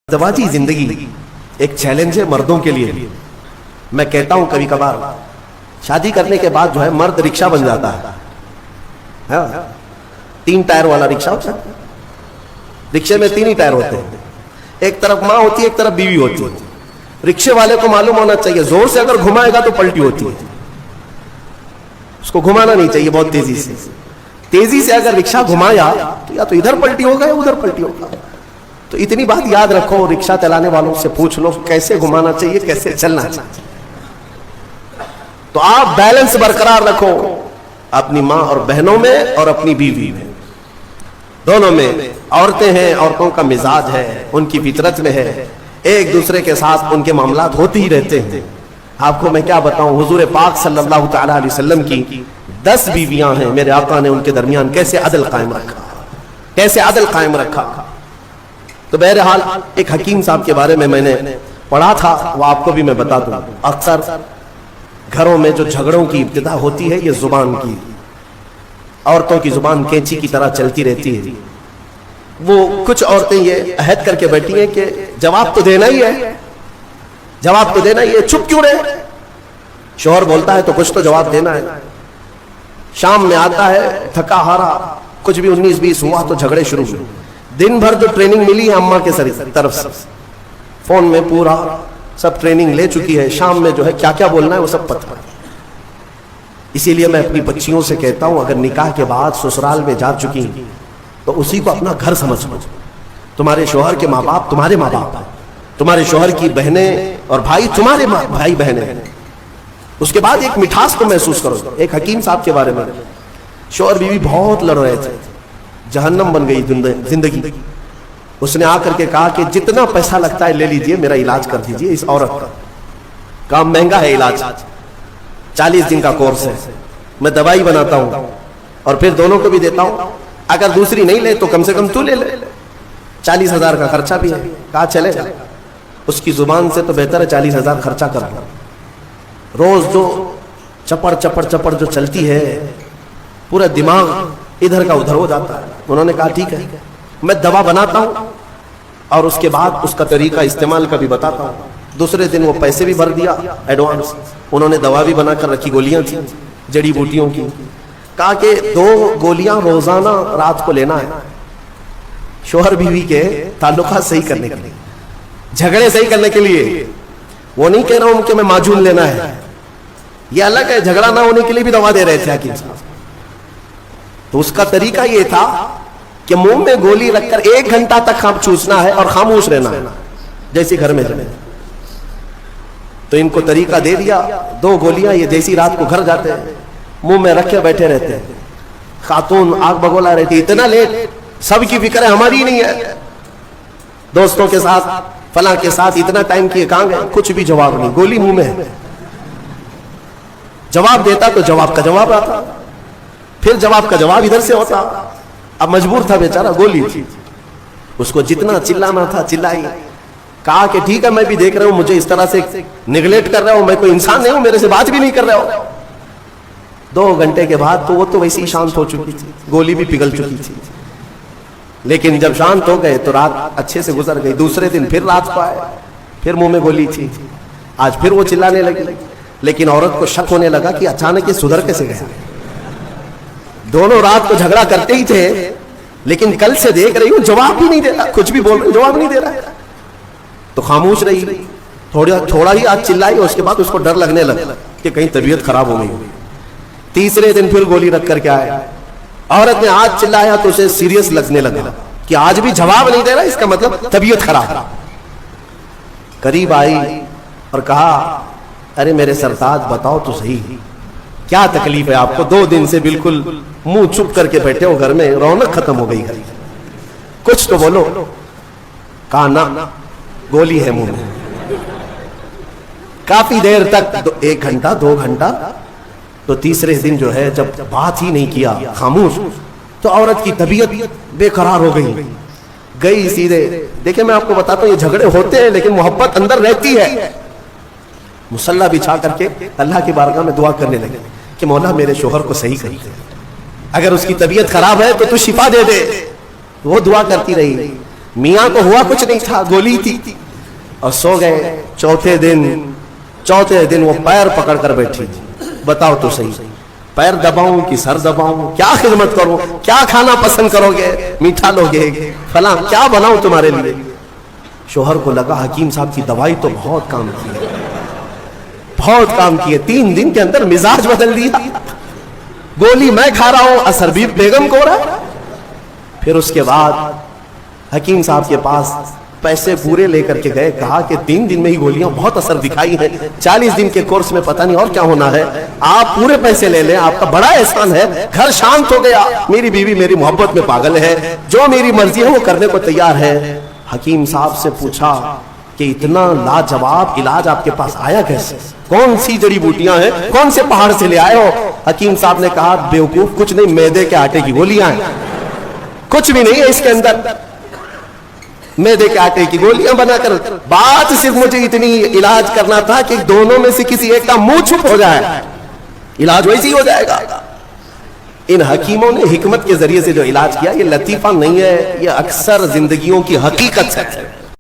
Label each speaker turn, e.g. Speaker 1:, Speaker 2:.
Speaker 1: ازدواجی زندگی ایک چیلنج ہے مردوں کے لیے. میں کہتا ہوں کبھی کبھار شادی کرنے کے بعد جو ہے مرد رکشہ بن جاتا ہے. 3 ٹائر والا رکشہ ہوتا ہے. رکشے میں 3 ہی ٹائر ہوتے ہیں. ایک طرف ماں ہوتی ہے, ایک طرف بیوی ہوتی ہے. رکشے والے کو معلوم ہونا چاہیے زور سے اگر گھمائے گا تو پلٹی ہوتی ہے. اس کو گھمانا نہیں چاہیے بہت تیزی سے. تیزی سے اگر رکشہ گھمایا تو یا تو ادھر پلٹی ہوگا یا ادھر پلٹی ہوگا. تو اتنی بات یاد رکھو, رکشہ چلانے والوں سے پوچھ لو کیسے گھمانا چاہیے, کیسے چلنا چاہیے. تو آپ بیلنس برقرار رکھو اپنی ماں اور بہنوں میں اور اپنی بیوی میں, دونوں میں. عورتیں ہیں, عورتوں کا مزاج ہے, ان کی فطرت میں ہے, ایک دوسرے کے ساتھ ان کے معاملات ہوتے ہی رہتے ہیں. آپ کو میں کیا بتاؤں, حضور پاک صلی اللہ تعالی علیہ وسلم کی 10 بیویاں ہیں. میرے آقا نے ان کے درمیان کیسے عدل قائم رکھا, کیسے عدل قائم رکھا. تو بہرحال ایک حکیم صاحب کے بارے میں نے پڑھا تھا, وہ آپ کو بھی میں بتا دوں. اکثر گھروں میں جو جھگڑوں کی ابتدا ہوتی ہے یہ زبان کی, عورتوں کی زبان کینچی کی طرح چلتی رہتی ہے. وہ کچھ عورتیں یہ عہد کر کے بیٹھی ہیں کہ جواب تو دینا ہی ہے, جواب تو دینا ہی ہے, چپ کیوں رہے. شوہر بولتا ہے تو کچھ تو جواب دینا ہے. شام میں آتا ہے تھکا ہارا, کچھ بھی 19-20 ہوا تو جھگڑے شروع ہوئے. دن بھر جو ٹریننگ ملی ہے اماں کے طرف سے, فون میں پورا سب ٹریننگ لے چکی ہے. شام میں جو ہے کیا کیا بولنا ہے وہ سب پتہ ہے. اسی لیے میں اپنی بچیوں سے کہتا ہوں اگر نکاح کے بعد سسرال میں جا چکی تو اسی کو اپنا گھر سمجھ. تمہارے شوہر کے ماں باپ تمہارے ماں باپ ہیں, تمہارے شوہر کی بہنیں اور بھائی تمہارے بھائی بہنیں ہیں. اس کے بعد ایک مٹھاس کو محسوس کرو. ایک حکیم صاحب کے بارے میں, شوہر بیوی بہت لڑ رہے تھے, جہنم بن گئی زندگی. اس نے آ کر کے کہا کہ جتنا پیسہ لگتا ہے لے لیجئے, میرا علاج کر دیجئے اس عورت کا. کام مہنگا ہے علاج, 40 دن کا کورس ہے, میں دوائی بناتا ہوں اور پھر دونوں کو بھی دیتا ہوں. اگر دوسری نہیں لے تو کم سے کم تو لے لے, 40,000 کا خرچہ بھی ہے. کہا چلے گا, اس کی زبان سے تو بہتر ہے 40,000 خرچہ کر لو. روز جو چپڑ چپڑ چپڑ جو چلتی ہے, پورا دماغ ادھر کا ادھر ہو جاتا ہے. انہوں نے کہا ٹھیک ہے میں دوا بناتا ہوں اور اس کے بعد اس کا طریقہ استعمال کا بھی بتاتا ہوں. دوسرے دن وہ پیسے بھی بھر دیا ایڈوانس. انہوں نے دوا بھی بنا کر رکھی, گولیاں تھیں جڑی بوٹیوں کی. کہا کہ 2 گولیاں روزانہ رات کو لینا ہے, شوہر بیوی کے تعلقات صحیح کرنے کے لیے, جھگڑے صحیح کرنے کے لیے. وہ نہیں کہہ رہا ہوں کہ میں معجون لینا ہے, یہ الگ ہے. جھگڑا نہ ہونے کے لیے بھی دوا دے رہے تھے حکیم صاحب. تو اس کا طریقہ یہ تھا کہ منہ میں گولی رکھ کر 1 گھنٹہ تک چوسنا ہے اور خاموش رہنا ہے جیسے گھر میں رہے. تو ان کو طریقہ دے دیا, 2 گولیاں یہ جیسی رات کو گھر جاتے ہیں منہ میں رکھ کے بیٹھے رہتے ہیں. خاتون آگ بگولا رہتی, اتنا لیٹ, سب کی فکر ہے ہماری نہیں ہے. دوستوں کے ساتھ فلاں کے ساتھ اتنا ٹائم کیے, کہاں گئے, کچھ بھی جواب نہیں, گولی منہ میں ہے. جواب دیتا تو جواب کا جواب آتا, پھر جواب کا جواب ادھر سے ہوتا. اب مجبور تھا بیچارہ, گولی تھی, اس کو جتنا چلانا تھا چلائی. کہا کہ ٹھیک ہے میں بھی دیکھ رہا ہوں مجھے اس طرح سے نیگلیکٹ کر رہا ہوں, میں کوئی انسان نہیں ہوں, میرے سے بات بھی نہیں کر رہا ہوں. 2 گھنٹے کے بعد تو وہ تو ویسی شانت ہو چکی تھی, گولی بھی پگھل چکی تھی. لیکن جب شانت ہو گئے تو رات اچھے سے گزر گئی. دوسرے دن پھر رات کو آئے, پھر منہ میں گولی تھی. آج پھر وہ چلانے لگی. لیکن عورت کو شک ہونے لگا کہ اچانک یہ سدھر کیسے گیا. دونوں رات کو جھگڑا کرتے ہی تھے, لیکن کل سے دیکھ رہی ہوں جواب بھی نہیں دے رہا, کچھ بھی بول رہے جواب نہیں دے رہا. تو خاموش رہی, تھوڑا ہی آج چلائی. اس کے بعد اس کو ڈر لگنے لگا کہ کہیں طبیعت خراب ہو گئی. تیسرے دن پھر گولی رکھ کر کے آئے. عورت نے آج چلایا تو اسے سیریس لگنے لگا کہ آج بھی جواب نہیں دے رہا, اس کا مطلب طبیعت خراب. قریب آئی اور کہا ارے میرے سرتاج بتاؤ تو صحیح, کیا تکلیف ہے آپ کو؟ 2 دن سے بالکل منہ چپ کر کے بیٹھے ہو گھر میں, رونق ختم ہو گئی گھر, کچھ تو بولو. کہا نہ, گولی ہے منہ میں. کافی دیر تک, 1 گھنٹہ 2 گھنٹہ. تو تیسرے دن جو ہے جب بات ہی نہیں کیا, خاموش, تو عورت کی طبیعت بے قرار ہو گئی. گئی سیدھے, دیکھیں میں آپ کو بتاتا ہوں یہ جھگڑے ہوتے ہیں لیکن محبت اندر رہتی ہے. مصلی بچھا کر کے اللہ کی بارگاہ میں دعا کرنے لگے کہ مولا میرے شوہر کو صحیح کر دے, اگر اس کی طبیعت خراب ہے تو شفا دے دے. وہ دعا کرتی رہی. میاں کو ہوا کچھ نہیں تھا، گولی تھی، اور سو گئے۔ چوتھے دن وہ پیر پکڑ کر بیٹھی، بتاؤ تو صحیح، پیر دباؤں کہ سر دباؤں، کیا خدمت کروں، کیا کھانا پسند کرو گے، میٹھا لوگے فلاں، کیا بناؤں تمہارے لیے؟ شوہر کو لگا حکیم صاحب کی دوائی تو بہت کام کی ہے، بہت کام کی ہے، 3 دن کے اندر مزاج بدل دیا، گولی میں کھا رہا ہوں، اثر بھی بیگم کو ہو رہا ہے۔ پھر اس کے بعد حکیم صاحب کے پاس پیسے پورے لے کر کے گئے، کہا کہ 3 دن میں ہی گولیاں بہت اثر دکھائی ہیں، 40 دن کے کورس میں پتہ نہیں اور کیا ہونا ہے، آپ پورے پیسے لے لیں، آپ کا بڑا احسان ہے۔ گھر شانت ہو گیا، میری بیوی میری محبت میں پاگل ہے، جو میری مرضی ہے وہ کرنے کو تیار ہے۔ حکیم صاحب سے پوچھا کہ اتنا لاجواب علاج آپ کے پاس آیا کیسے، کون سی جڑی بوٹیاں ہیں، کون سے پہاڑ سے لے آئے ہو؟ حکیم صاحب نے کہا بیوقوف، کچھ نہیں، میدے کے آٹے کی گولیاں ہیں، کچھ بھی نہیں ہے اس کے اندر، میدے کے آٹے کی گولیاں بنا کر، بات صرف مجھے اتنی علاج کرنا تھا کہ دونوں میں سے کسی ایک کا منہ چھپ ہو جائے، علاج ویسے ہی ہو جائے گا۔ ان حکیموں نے حکمت کے ذریعے سے جو علاج کیا، یہ لطیفہ نہیں ہے، یہ اکثر زندگیوں کی حقیقت ہے۔